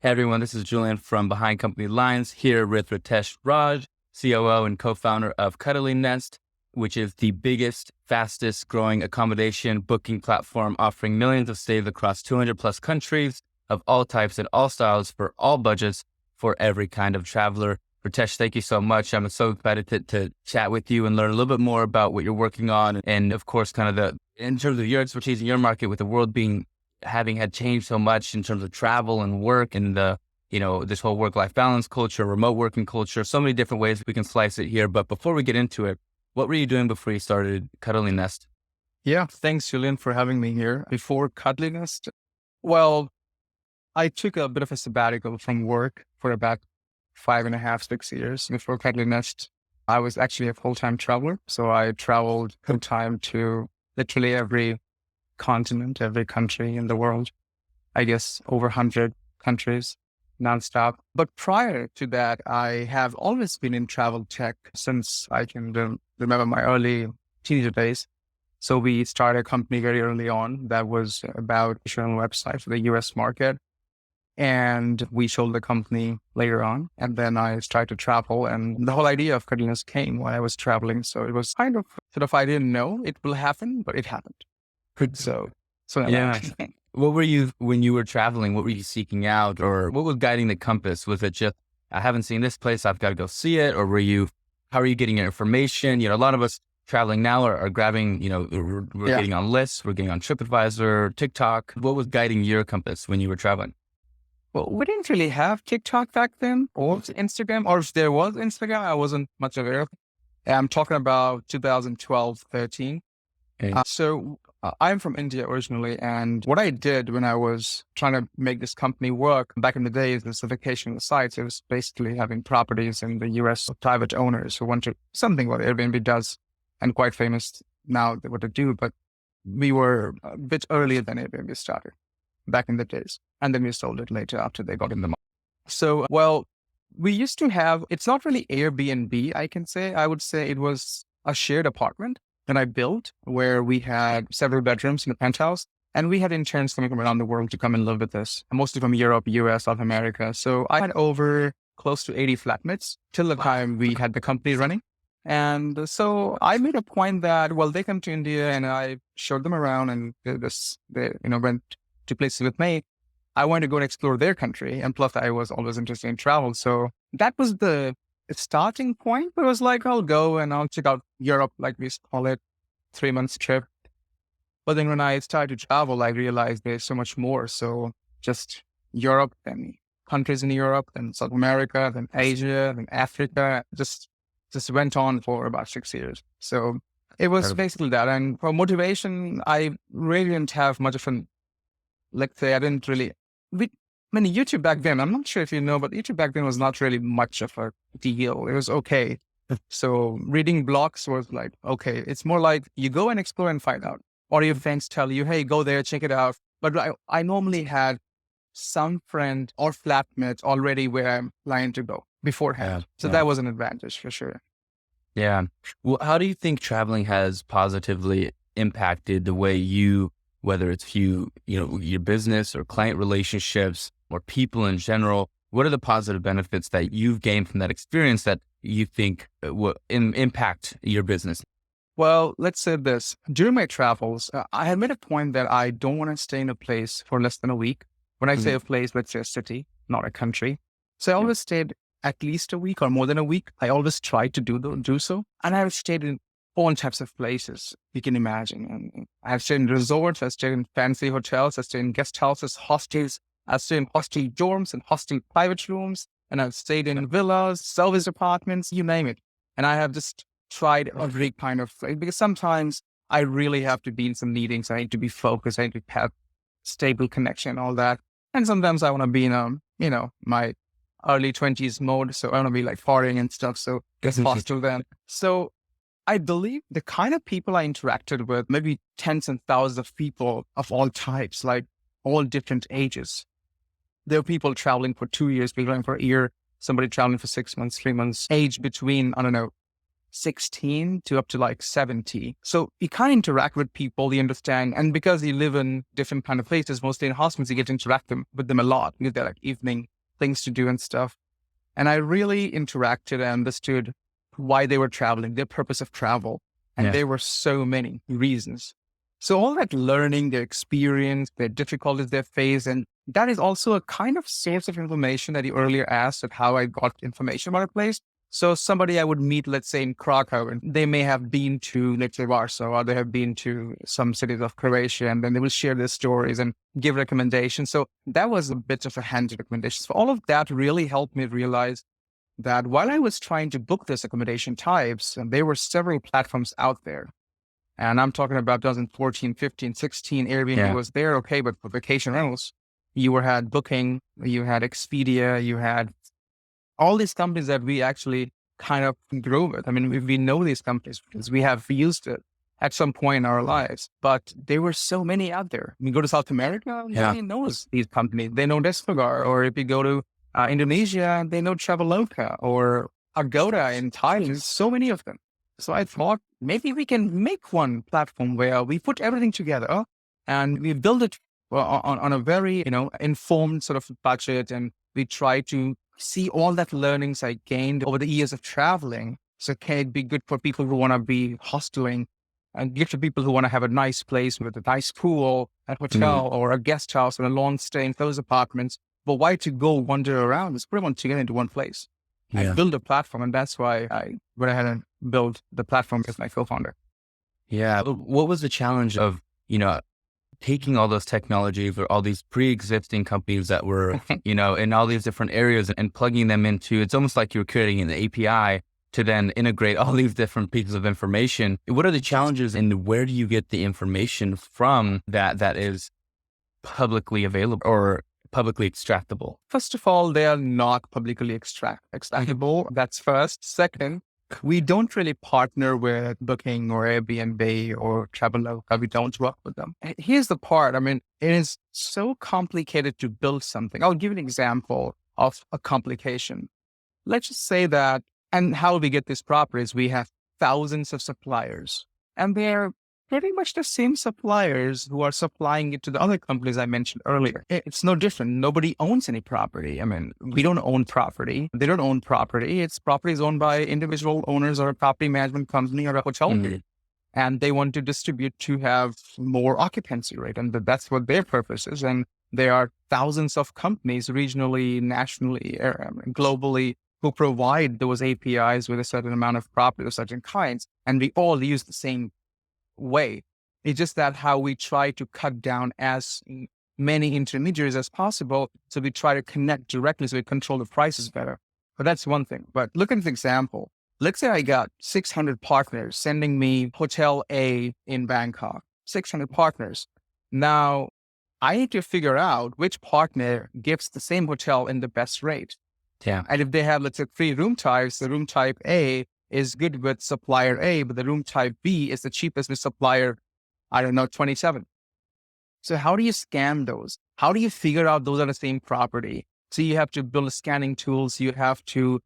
Hey everyone, this is Julian from Behind Company Lines here with Ritesh Raj, COO and co-founder of CuddlyNest, which is the biggest, fastest growing accommodation booking platform offering millions of stays across 200 plus countries of all types and all styles for all budgets for every kind of traveler. Ritesh, thank you so much. I'm so excited to chat with you and learn a little bit more about what you're working on. And of course, in terms of your expertise in your market, with the world having had changed so much in terms of travel and work and this whole work-life balance culture, remote working culture, so many different ways we can slice it here. But before we get into it, what were you doing before you started CuddlyNest? Yeah, thanks, Julian, for having me here. Before CuddlyNest, well, I took a bit of a sabbatical from work for about 5.5, 6 years. Before CuddlyNest, I was actually a full-time traveler. So I traveled full-time to literally every continent, every country in the world, I guess over 100 countries nonstop. But prior to that, I have always been in travel tech since I can remember my early teenager days. So we started a company very early on that was about issuing a website for the US market. And we sold the company later on. And then I started to travel, and the whole idea of CuddlyNest came when I was traveling. So it was kind of I didn't know it will happen, but it happened. So yeah. What were you, when you were traveling, what were you seeking out, or what was guiding the compass? Was it just, I haven't seen this place, I've got to go see it? Or how are you getting your information? A lot of us traveling now are grabbing, we're getting on lists, we're getting on TripAdvisor, TikTok. What was guiding your compass when you were traveling? Well, we didn't really have TikTok back then or Instagram, or if there was Instagram, I wasn't much aware of it. I'm talking about 2012, 13. Okay. So I'm from India originally. And what I did when I was trying to make this company work back in the days, the vacation of the sites, it was basically having properties in the US private owners who wanted something what Airbnb does, and quite famous now what they do. But we were a bit earlier than Airbnb started back in the days. And then we sold it later after they got in the market. So, we used to have, it's not really Airbnb, I can say. I would say it was a shared apartment that I built where we had several bedrooms in a penthouse, and we had interns coming from around the world to come and live with us, mostly from Europe, US, South America. So I had over close to 80 flatmates till the time we had the company running. And so I made a point that, they come to India and I showed them around, and they went to places with me. I wanted to go and explore their country. And plus I was always interested in travel. So that was the starting point. But it was like, I'll go and I'll check out Europe, like we call it, 3 months trip. But then when I started to travel, I realized there's so much more. So just Europe, then countries in Europe, then South America, then Asia, then Africa, just went on for about 6 years. So it was basically that. And for motivation, I really didn't have much of let's say I didn't really, YouTube back then, I'm not sure if you know, but YouTube back then was not really much of a deal. It was okay. So reading blogs was like, okay, it's more like you go and explore and find out. Or your friends tell you, hey, go there, check it out. But I normally had some friend or flatmate already where I'm planning to go beforehand. So that was an advantage for sure. Yeah. Well, how do you think traveling has positively impacted the way whether it's your business or client relationships or people in general, what are the positive benefits that you've gained from that experience that you think will impact your business? Well, let's say this. During my travels, I had made a point that I don't want to stay in a place for less than a week. When I say a place, let's say a city, not a country. So I always stayed at least a week or more than a week. I always tried to do so. And I've stayed in all types of places you can imagine. And I've stayed in resorts, I've stayed in fancy hotels, I've stayed in guest houses, hostels, I've stayed in hostel dorms and hostel private rooms, and I've stayed in villas, service apartments, you name it. And I have just tried every kind of place, because sometimes I really have to be in some meetings, I need to be focused, I need to have stable connection, all that. And sometimes I want to be in my early 20s mode. So I want to be like partying and stuff. So guess hostel then. So I believe the kind of people I interacted with, maybe tens and thousands of people of all types, like all different ages. There were people traveling for 2 years, people traveling for a year, somebody traveling for 6 months, 3 months, age between, 16 to up to like 70. So you can't interact with people, you understand. And because you live in different kind of places, mostly in hospitals, you get to interact with them a lot because they're like evening things to do and stuff. And I really interacted and understood why they were traveling, their purpose of travel. And there were so many reasons. So all that learning, their experience, their difficulties they face, and that is also a kind of source of information that you earlier asked of how I got information about a place. So somebody I would meet, let's say in Krakow, and they may have been to, let's say, Warsaw, or they have been to some cities of Croatia, and then they will share their stories and give recommendations. So that was a bit of a handy recommendation. So all of that really helped me realize that while I was trying to book this accommodation types, and there were several platforms out there. And I'm talking about 2014, 15, 16, Airbnb was there, okay, but for vacation rentals, you had Booking, you had Expedia, you had all these companies that we actually kind of grew with. I mean, we know these companies because we have used it at some point in our lives, but there were so many out there. You go to South America, nobody knows these companies. They know Despegar, or if you go to Indonesia, they know Traveloka or Agoda in Thailand, so many of them. So I thought maybe we can make one platform where we put everything together and we build it on a very, informed sort of budget. And we try to see all that learnings I gained over the years of traveling. So can it be good for people who want to be hosteling, and good for people who want to have a nice place with a nice pool, a hotel or a guest house and a long stay in those apartments. But why to go wander around? Let's put them together into one place. I build a platform, and that's why I went ahead and built the platform with my co-founder. Yeah. What was the challenge of, taking all those technologies or all these pre-existing companies that were, in all these different areas and plugging them into, it's almost like you're creating an API to then integrate all these different pieces of information. What are the challenges, and where do you get the information from that is publicly available or publicly extractable? First of all, they are not publicly extractable. That's first. Second, we don't really partner with Booking or Airbnb or Traveloka. We don't work with them. Here's the part. I mean, it is so complicated to build something. I'll give you an example of a complication. Let's just say that, and how we get these properties, we have thousands of suppliers, and they're pretty much the same suppliers who are supplying it to the other companies I mentioned earlier. It's no different. Nobody owns any property. I mean, we don't own property. They don't own property. It's properties owned by individual owners or a property management company or a hotel. And they want to distribute to have more occupancy rate. And that's what their purpose is. And there are thousands of companies regionally, nationally, globally, who provide those APIs with a certain amount of property of certain kinds. And we all use the same way. It's just that how we try to cut down as many intermediaries as possible. So we try to connect directly so we control the prices better. But that's one thing. But look at the example. Let's say I got 600 partners sending me Hotel A in Bangkok, 600 partners. Now I need to figure out which partner gives the same hotel in the best rate. And if they have, let's say, 3 room types, the room type A is good with supplier A, but the room type B is the cheapest with supplier, 27. So how do you scan those? How do you figure out those are the same property? So you have to build scanning tools. You have to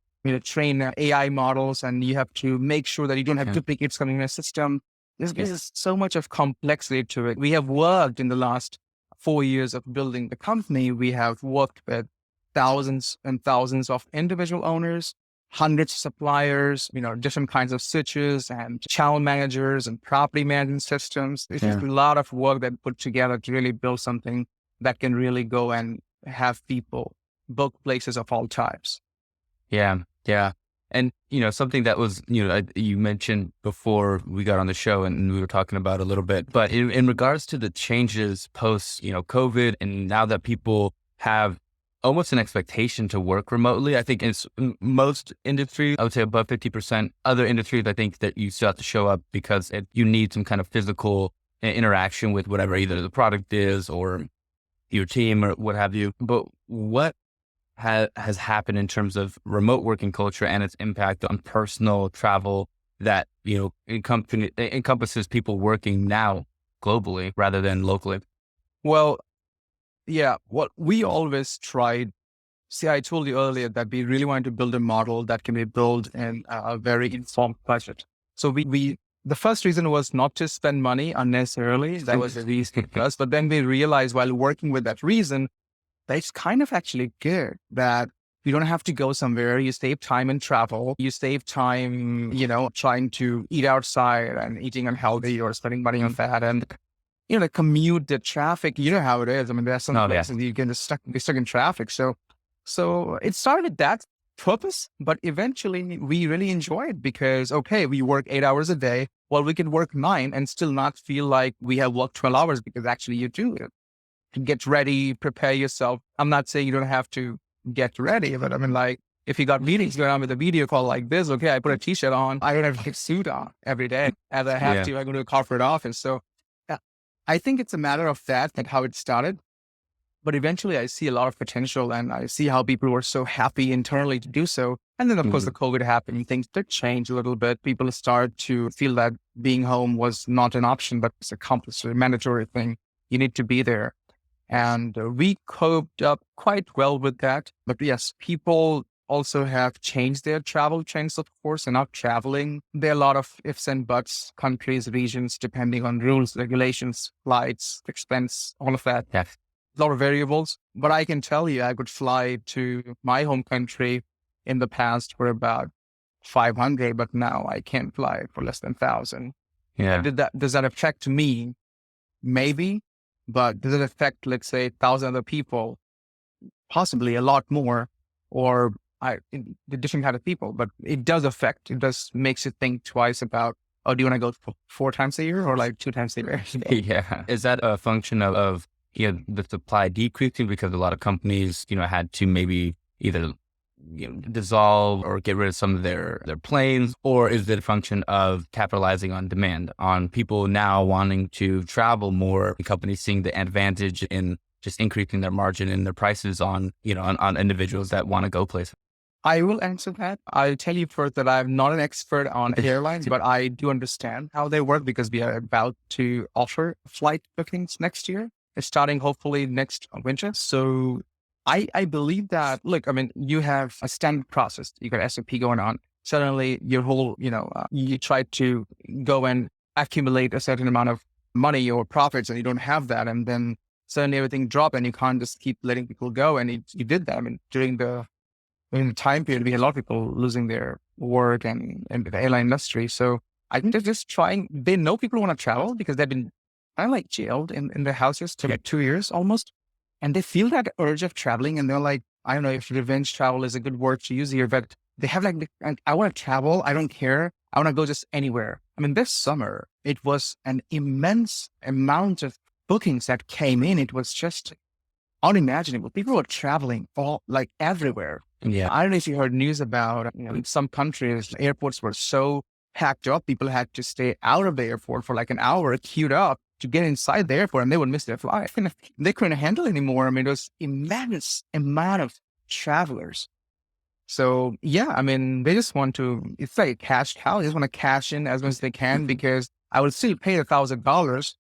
train AI models, and you have to make sure that you don't have duplicates coming in a system. There's so much of complexity to it. We have worked in the last 4 years of building the company. We have worked with thousands and thousands of individual owners, hundreds of suppliers, different kinds of switches and channel managers and property management systems. It's just a lot of work that put together to really build something that can really go and have people book places of all types. Yeah. And, something that was, you mentioned before we got on the show and we were talking about a little bit, but in regards to the changes post, COVID, and now that people have almost an expectation to work remotely. I think in most industries, I would say above 50%. Other industries, I think that you still have to show up because you need some kind of physical interaction with whatever either the product is or your team or what have you. But what has happened in terms of remote working culture and its impact on personal travel that, encompasses people working now globally rather than locally? Well, yeah, what we always tried. See, I told you earlier that we really wanted to build a model that can be built in a very informed budget. So the first reason was not to spend money unnecessarily. That was the reason first. But then we realized while working with that reason, But it's kind of actually good that you don't have to go somewhere. You save time in travel. You save time, trying to eat outside and eating unhealthy or spending money on that. And, the commute, the traffic, you know how it is. I mean, there's some places you can just be stuck in traffic. So it started with that purpose, but eventually we really enjoy it because, okay, we work 8 hours a day. Well, we can work 9 and still not feel like we have worked 12 hours because actually you do it. Get ready, prepare yourself. I'm not saying you don't have to get ready, but I mean, like, if you got meetings going on with a video call like this, okay, I put a t-shirt on. I don't have to get a suit on every day as I have to. I go to a corporate office. So I think it's a matter of that and how it started. But eventually I see a lot of potential and I see how people were so happy internally to do so. And then, of course, the COVID happened. Things did change a little bit. People start to feel that being home was not an option, but it's a compulsory, mandatory thing. You need to be there. And we coped up quite well with that. But yes, people also have changed their travel trends, of course, and not traveling. There are a lot of ifs and buts, countries, regions, depending on rules, regulations, flights, expense, all of that. Yeah. A lot of variables. But I can tell you, I could fly to my home country in the past for about 500, but now I can't fly for less than 1,000. Yeah. Does that affect me? Maybe. But does it affect, let's say, 1,000 other people? Possibly a lot more, or the different kind of people. But it does affect. It does makes you think twice about, oh, do you want to go 4 times a year or like 2 times a year? Yeah. Is that a function of the supply decreasing because a lot of companies, had to maybe either dissolve or get rid of some of their planes, or is it a function of capitalizing on demand, on people now wanting to travel more, and companies seeing the advantage in just increasing their margin and their prices on, on individuals that want to go places? I will answer that. I'll tell you first that I'm not an expert on airlines, but I do understand how they work because we are about to offer flight bookings next year. It's starting hopefully next winter. So I believe that, look, I mean, you have a standard process. You got SOP going on. Suddenly your whole, you try to go and accumulate a certain amount of money or profits and you don't have that. And then suddenly everything dropped and you can't just keep letting people go. And you did that. I mean, during the time period, we had a lot of people losing their work and the airline industry. So I think they're just trying, they know people want to travel because they've been kind of like jailed in their houses for like 2 years almost. And they feel that urge of traveling and they're like, I don't know if revenge travel is a good word to use here, but they have like, I want to travel. I don't care. I want to go just anywhere. I mean, this summer, it was an immense amount of bookings that came in. It was just unimaginable. People were traveling everywhere. Yeah. I don't know if you heard news about, in some countries, airports were so packed up. People had to stay out of the airport for like an hour, queued up to get inside the airport and they would miss their flight. They couldn't handle it anymore. I mean, it was immense amount of travelers. So yeah, I mean, they just want to, it's like a cash cow. They just want to cash in as much as they can because I would still pay $1,000.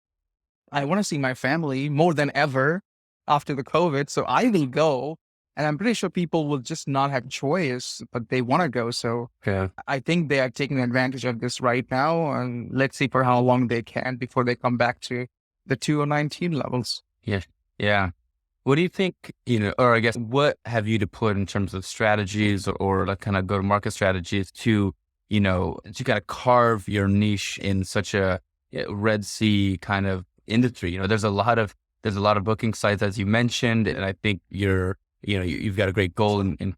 I want to see my family more than ever after the COVID. So I will go. And I'm pretty sure people will just not have choice, but they want to go. So I think they are taking advantage of this right now. And let's see for how long they can before they come back to the 2019 levels. Yeah. Yeah. What do you think, or I guess, what have you deployed in terms of strategies or like kind of go-to-market strategies to, to kind of carve your niche in such a Red Sea kind of industry? There's a lot of booking sites, as you mentioned, and I think you've got a great goal in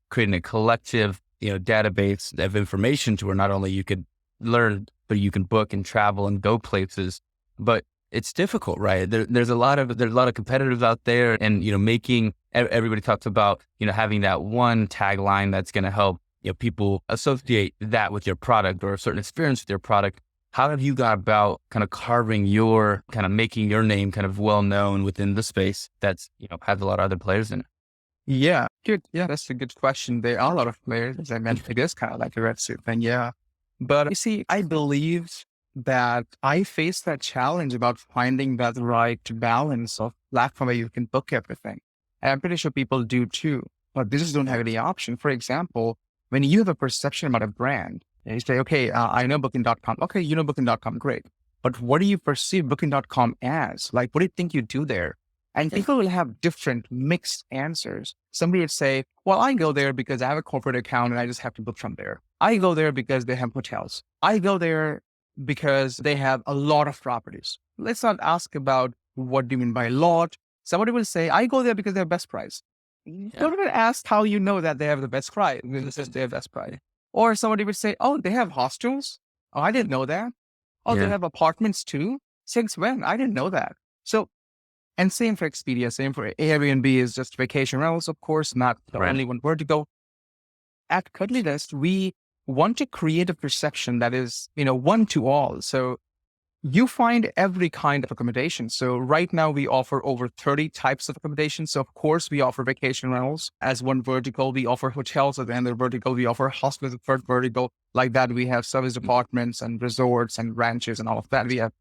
creating a collective, database of information to where not only you could learn, but you can book and travel and go places. But it's difficult, right? There's a lot of competitors out there, and making everybody talks about having that one tagline that's going to help people associate that with your product or a certain experience with your product. How have you got about kind of carving your kind of making your name kind of well known within the space that's has a lot of other players in it? Yeah, good. Yeah, that's a good question. There are a lot of players, as I mentioned. It is kind of like a Red Sea thing, yeah. But you see, I believe that I faced that challenge about finding that right balance of platform where you can book everything. And I'm pretty sure people do too, but they just don't have any option. For example, when you have a perception about a brand, and you say, okay, I know Booking.com. Okay, you know Booking.com, great. But what do you perceive Booking.com as? Like, what do you think you do there? And people will have different mixed answers. Somebody would say, well, I go there because I have a corporate account and I just have to book from there. I go there because they have hotels. I go there because they have a lot of properties. Let's not ask about what do you mean by lot. Somebody will say, I go there because they have best price. Don't even ask how you know that they have the best price. This is their best price. Or somebody would say, oh, they have hostels. Oh, I didn't know that. Oh, they have apartments too. Since when? I didn't know that. So, and same for Expedia, same for Airbnb is just vacation rentals, of course, not the only one vertical. At CuddlyNest, we want to create a perception that is, one to all. So you find every kind of accommodation. So right now we offer over 30 types of accommodation. So of course we offer vacation rentals as one vertical. We offer hotels as another vertical. We offer hospitals as a third vertical. Like that, we have service departments and resorts and ranches and all of that. We have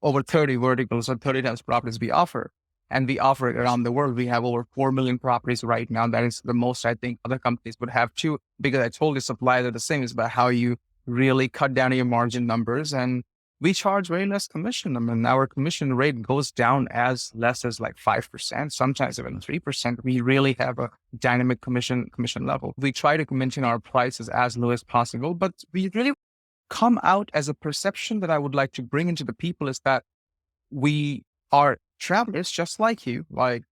over 30 verticals or 30 types of properties we offer. And we offer it around the world. We have over 4 million properties right now. That is the most I think other companies would have too, because I told you suppliers are the same. It's about how you really cut down your margin numbers. And we charge very less commission. I mean, our commission rate goes down as less as like 5%, sometimes even 3%. We really have a dynamic commission level. We try to maintain our prices as low as possible, but we really come out as a perception that I would like to bring into the people is that we are travelers just like you. Like,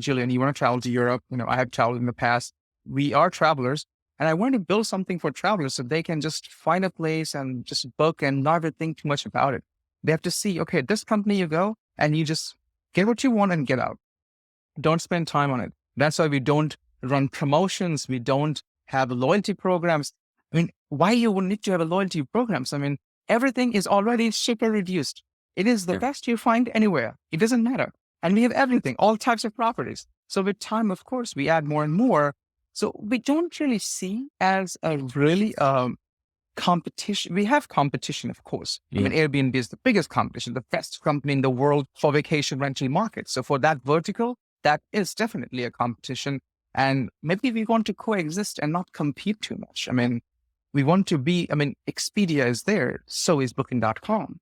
Julian, you want to travel to Europe. I have traveled in the past. We are travelers. And I want to build something for travelers so they can just find a place and just book and not even think too much about it. They have to see, okay, this company you go and you just get what you want and get out. Don't spend time on it. That's why we don't run promotions. We don't have loyalty programs. I mean, why you would need to have a loyalty programs? I mean, everything is already super reduced. It is the best you find anywhere. It doesn't matter. And we have everything, all types of properties. So with time, of course, we add more and more. So we don't really see as a really competition. We have competition, of course. I mean, Airbnb is the biggest competition, the best company in the world for vacation rental market. So for that vertical, that is definitely a competition. And maybe we want to coexist and not compete too much. I mean, we want to be, Expedia is there. So is Booking.com.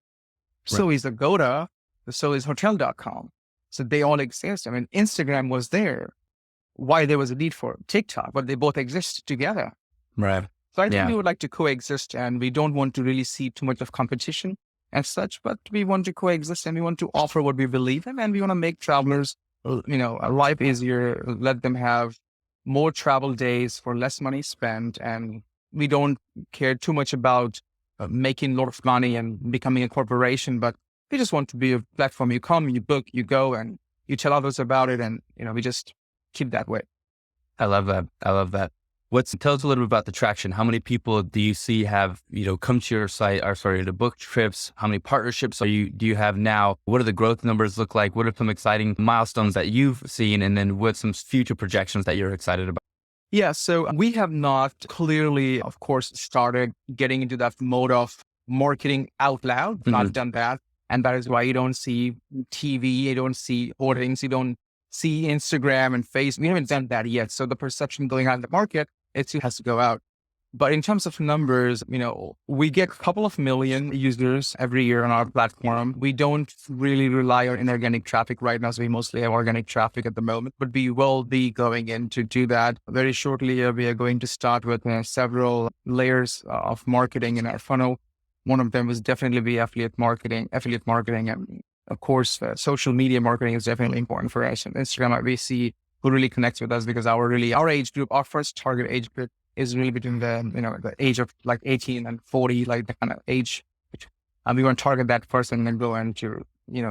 So is Agoda. So is Hotel.com. So they all exist. I mean, Instagram was there. Why there was a need for TikTok, but they both exist together. Right. So I think we would like to coexist, and we don't want to really see too much of competition as such, but we want to coexist and we want to offer what we believe in, and we want to make travelers, a life easier, let them have more travel days for less money spent. And we don't care too much about making a lot of money and becoming a corporation, but we just want to be a platform. You come, you book, you go, and you tell others about it. And, we just keep that way. I love that. Tell us a little bit about the traction. How many people do you see have, come to your site to book trips? How many partnerships do you have now? What do the growth numbers look like? What are some exciting milestones that you've seen? And then what some future projections that you're excited about? Yeah. So we have not clearly, of course, started getting into that mode of marketing out loud. Not done that. And that is why you don't see TV, you don't see hoardings, you don't see Instagram and Facebook. We haven't done that yet. So the perception going on in the market, it still has to go out. But in terms of numbers, we get a couple of million users every year on our platform. We don't really rely on inorganic traffic right now. So we mostly have organic traffic at the moment, but we will be going in to do that very shortly. We are going to start with several layers of marketing in our funnel. One of them was definitely be affiliate marketing. And of course, social media marketing is definitely important for us. And Instagram, we see who really connects with us because our age group, our first target age group is really between the age of like 18 and 40, like the kind of age. And we want to target that first and then go into,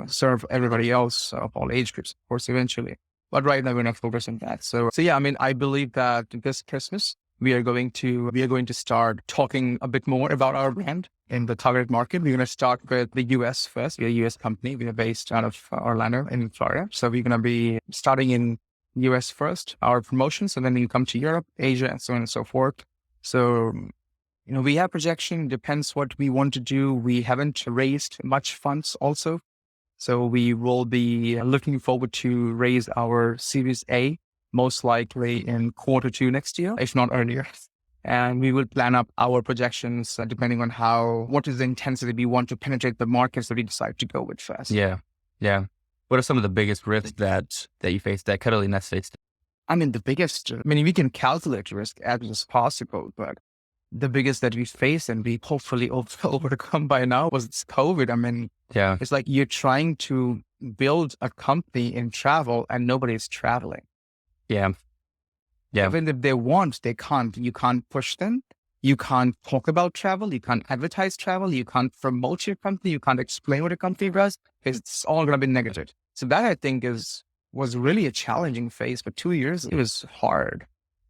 serve everybody else of all age groups, of course, eventually. But right now we're not focused on that. So yeah, I believe that this Christmas, we are going to start talking a bit more about our brand in the target market. We're going to start with the US first. We're a US company. We are based out of Orlando in Florida. So we're going to be starting in US first, our promotions, and then we'll come to Europe, Asia, and so on and so forth. So, we have projection, depends what we want to do. We haven't raised much funds also. So we will be looking forward to raise our Series A, most likely in Q2 next year, if not earlier. And we will plan up our projections depending on what is the intensity we want to penetrate the markets that we decide to go with first. Yeah. What are some of the biggest risks that you faced, that CuddlyNest faced? I mean, we can calculate risk as much as possible, but the biggest that we faced and we hopefully overcome by now was COVID. I mean, Yeah. it's like you're trying to build a company in travel and nobody's traveling. Yeah. Yeah. Even if they want, they can't. You can't push them. You can't talk about travel. You can't advertise travel. You can't promote your company. You can't explain what a company does. It's all going to be negative. So that I think was really a challenging phase for 2 years. It was hard.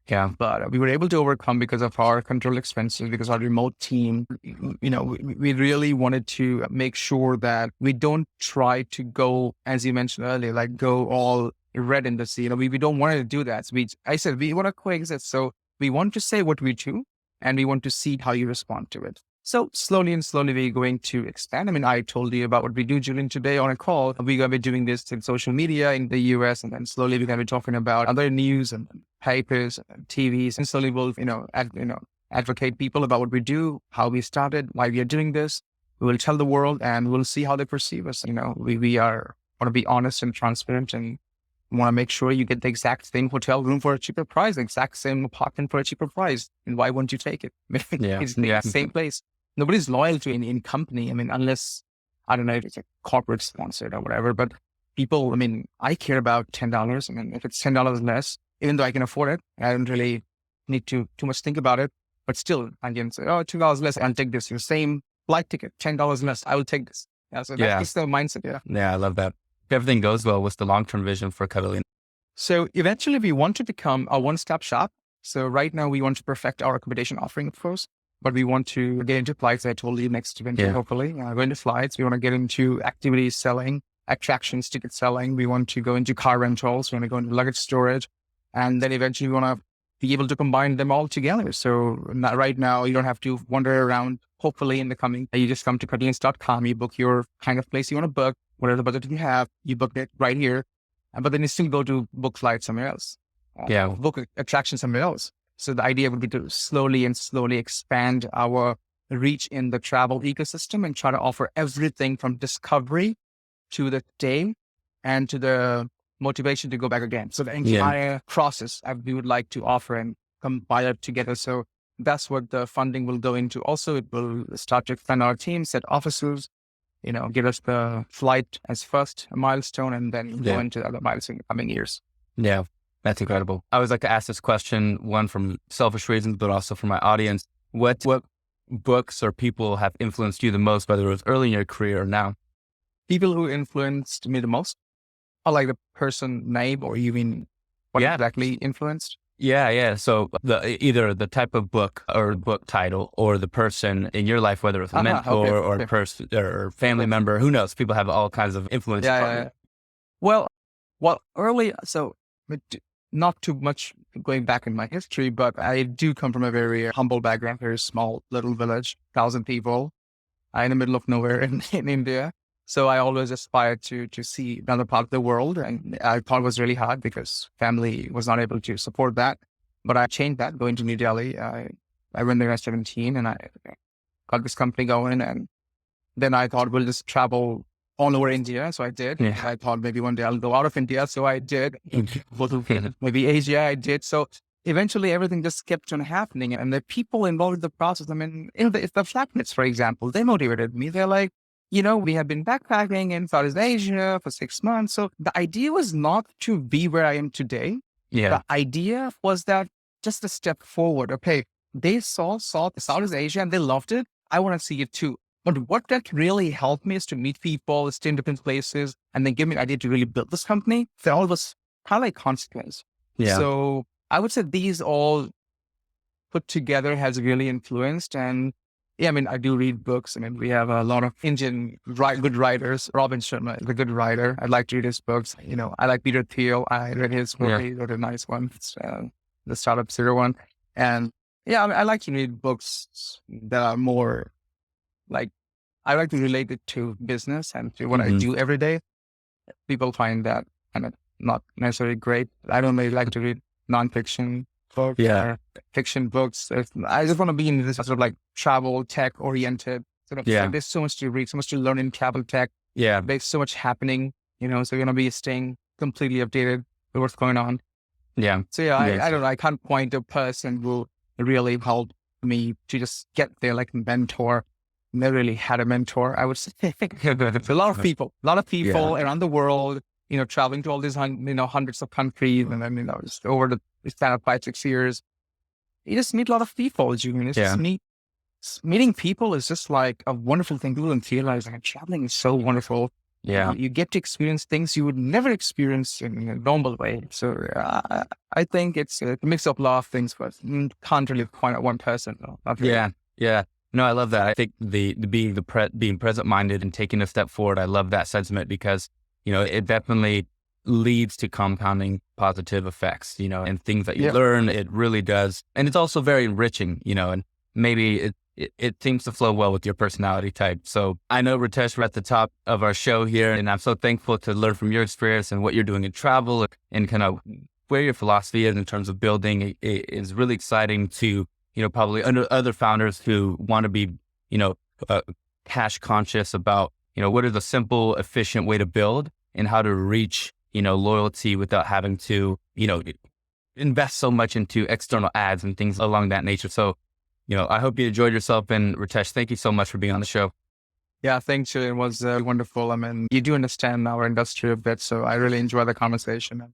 Yeah. But we were able to overcome because of our control expenses, because our remote team, we really wanted to make sure that we don't try to go, as you mentioned earlier, like go all red in the sea. We don't want to do that. So I said, we want to coexist. So we want to say what we do and we want to see how you respond to it. So slowly we're going to expand. I mean, I told you about what we do, Julian, today on a call. We're going to be doing this in social media in the US, and then slowly we're going to be talking about other news and papers and TVs, and slowly we'll, advocate people about what we do, how we started, why we are doing this. We will tell the world and we'll see how they perceive us. We want to be honest and transparent and want to make sure you get the exact same hotel room for a cheaper price, the exact same apartment for a cheaper price. And why won't you take it? It's the same place. Nobody's loyal to in company. I mean, unless, I don't know if it's a corporate sponsored or whatever, but people, I care about $10. If it's $10 less, even though I can afford it, I don't really need to too much think about it. But still, I can say, $2 less, I'll take this. Your same flight ticket, $10 less, I will take this. So that's the mindset. Yeah. Yeah, I love that. If everything goes well, what's the long-term vision for CuddlyNest? So eventually we want to become a one-stop shop. So right now we want to perfect our accommodation offering, of course, but we want to get into flights. I told you next event, hopefully. Go into flights. We want to get into activities selling, attractions, ticket selling. We want to go into car rentals. We want to go into luggage storage. And then eventually we want to be able to combine them all together. So right now you don't have to wander around. Hopefully in the coming, you just come to CuddlyNest.com, you book your kind of place you want to book, whatever the budget you have, you book it right here. But then you still go to book flights somewhere else. Book attraction somewhere else. So the idea would be to slowly expand our reach in the travel ecosystem and try to offer everything from discovery to the stay and to the motivation to go back again. So the entire process we would like to offer and compile it together. So that's what the funding will go into. Also, it will start to expand our team, set offices, give us the flight as first milestone, and then go into other milestones in the coming years. Yeah, that's incredible. I always like to ask this question, one from selfish reasons, but also for my audience. What books or people have influenced you the most, whether it was early in your career or now? People who influenced me the most? Or like the person name, or you mean what exactly influenced? Yeah. So either the type of book or book title or the person in your life, whether it's a mentor or a person or family member, who knows? People have all kinds of influence. Yeah. Well, early, so not too much going back in my history, but I do come from a very humble background, very small little village, 1,000 people in the middle of nowhere in India. So I always aspired to see another part of the world. And I thought it was really hard because family was not able to support that. But I changed that, going to New Delhi. I went there at 17 and I got this company going. And then I thought we'll just travel all over India. So I did. Yeah. I thought maybe one day I'll go out of India. So I did. Maybe Asia, I did. So eventually everything just kept on happening. And the people involved in the process, it's the flatmates, for example, they motivated me. They're like, we have been backpacking in Southeast Asia for 6 months. So the idea was not to be where I am today. Yeah. The idea was that just a step forward. Okay, they saw Southeast Asia and they loved it. I want to see it too. But what that really helped me is to meet people, stay in different places, and then give me an idea to really build this company. That all was kind of like consequence. Yeah. So I would say these all put together has really influenced. And I do read books. We have a lot of Indian good writers. Robin Sharma is a good writer. I like to read his books. I like Peter Thiel. I read his book. He wrote a nice one. It's, the Startup Zero one. And I like to read books that are more like, I like to relate it to business and to what I do every day. People find that kind of not necessarily great. I don't really like to read nonfiction books or fiction books. I just want to be in this sort of like travel tech oriented sort of. So there's so much to read, so much to learn in travel tech. Yeah. There's so much happening So you're going to be staying completely updated with what's going on. Yeah. So yeah, I don't know. I can't point to a person who really helped me to just get there, like a mentor. Never really had a mentor, I would say. A lot of people around the world, traveling to all these, hundreds of countries. And then, just over the span of 5-6 years, you just meet a lot of people, Julian. It's just meeting people is just like a wonderful thing. People don't realize like traveling is so wonderful. Yeah. You get to experience things you would never experience in a normal way. So I think it's a mix of a lot of things, but you can't really point at one person. No, not really. Yeah. No, I love that. I think being present-minded and taking a step forward, I love that sentiment because, it definitely leads to compounding positive effects, and things that you learn, it really does. And it's also very enriching, and maybe it seems to flow well with your personality type. So I know, Ritesh, we're at the top of our show here, and I'm so thankful to learn from your experience and what you're doing in travel and kind of where your philosophy is in terms of building. It is really exciting to, probably under other founders who want to be, cash conscious about, what is a simple, efficient way to build and how to reach, loyalty without having to, invest so much into external ads and things along that nature. So, I hope you enjoyed yourself. And Ritesh, thank you so much for being on the show. Yeah, thanks. It was wonderful. I mean, you do understand our industry a bit, so I really enjoy the conversation. And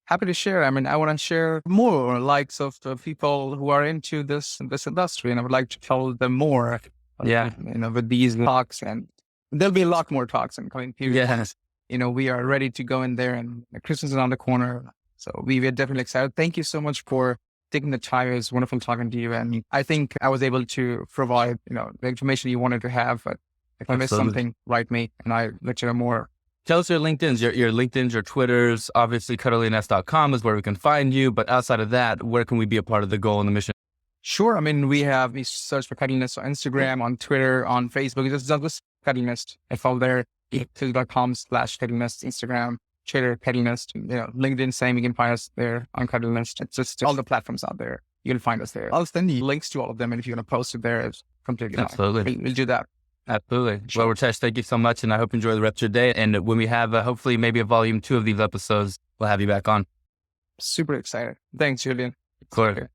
happy to share. I mean, I want to share more likes of the people who are into this industry, and I would like to tell them more. With these talks, and there'll be a lot more talks in coming periods. Yes. We are ready to go in there, and Christmas is around the corner, so we are definitely excited. Thank you so much for taking the time. It was wonderful talking to you, and I think I was able to provide, the information you wanted to have. But if I missed something, write me, and I let you know more. Tell us your LinkedIn's, your LinkedIn's, your Twitters. Obviously, CuddlyNest.com is where we can find you. But outside of that, where can we be a part of the goal and the mission? Sure. I mean, we search for CuddlyNest on Instagram, on Twitter, on Facebook. Just CuddlyNest. I follow there. twitter.com/CuddlyNest, Instagram, Twitter, CuddlyNest, LinkedIn, same. You can find us there on CuddlyNest. It's just all the platforms out there. You'll find us there. I'll send you links to all of them. And if you want to post it there, it's completely Absolutely. We'll do that. Absolutely. Sure. Well, Ritesh, thank you so much. And I hope you enjoy the rest of your day. And when we have, hopefully maybe a volume 2 of these episodes, we'll have you back on. Super excited. Thanks, Julian. Clear.